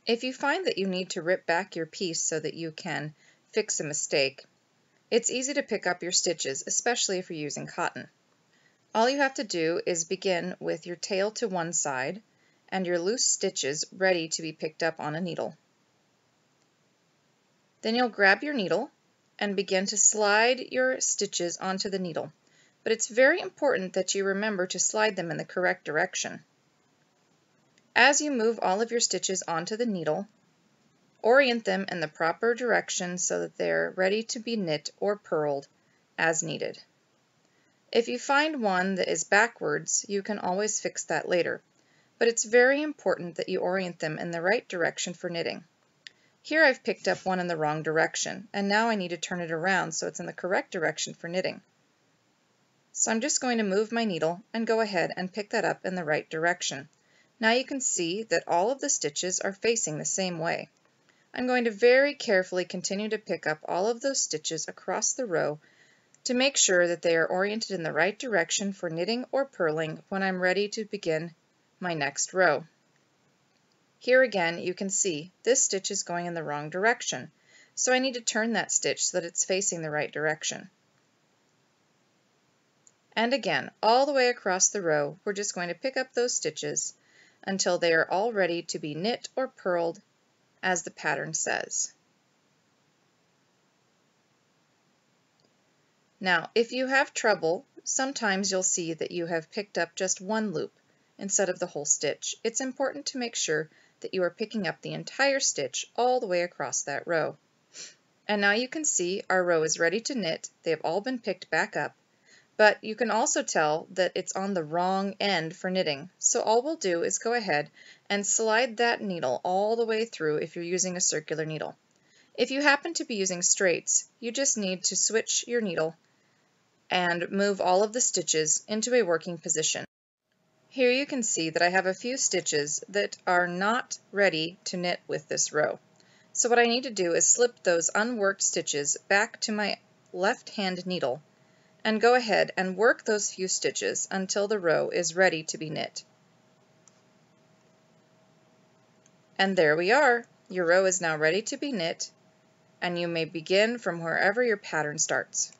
If you find that you need to rip back your piece so that you can fix a mistake, it's easy to pick up your stitches, especially if you're using cotton. All you have to do is begin with your tail to one side and your loose stitches ready to be picked up on a needle. Then you'll grab your needle and begin to slide your stitches onto the needle. But it's very important that you remember to slide them in the correct direction. As you move all of your stitches onto the needle, orient them in the proper direction so that they're ready to be knit or purled as needed. If you find one that is backwards, you can always fix that later, but it's very important that you orient them in the right direction for knitting. Here I've picked up one in the wrong direction, and now I need to turn it around so it's in the correct direction for knitting. So I'm just going to move my needle and go ahead and pick that up in the right direction. Now you can see that all of the stitches are facing the same way. I'm going to very carefully continue to pick up all of those stitches across the row to make sure that they are oriented in the right direction for knitting or purling when I'm ready to begin my next row. Here again you can see this stitch is going in the wrong direction, so I need to turn that stitch so that it's facing the right direction. And again, all the way across the row, we're just going to pick up those stitches until they are all ready to be knit or purled as the pattern says. Now, if you have trouble, sometimes you'll see that you have picked up just one loop instead of the whole stitch. It's important to make sure that you are picking up the entire stitch all the way across that row. And now you can see our row is ready to knit. They have all been picked back up, but you can also tell that it's on the wrong end for knitting. So all we'll do is go ahead and slide that needle all the way through if you're using a circular needle. If you happen to be using straights, you just need to switch your needle and move all of the stitches into a working position. Here you can see that I have a few stitches that are not ready to knit with this row. So what I need to do is slip those unworked stitches back to my left hand needle and go ahead and work those few stitches until the row is ready to be knit. And there we are. Your row is now ready to be knit, and you may begin from wherever your pattern starts.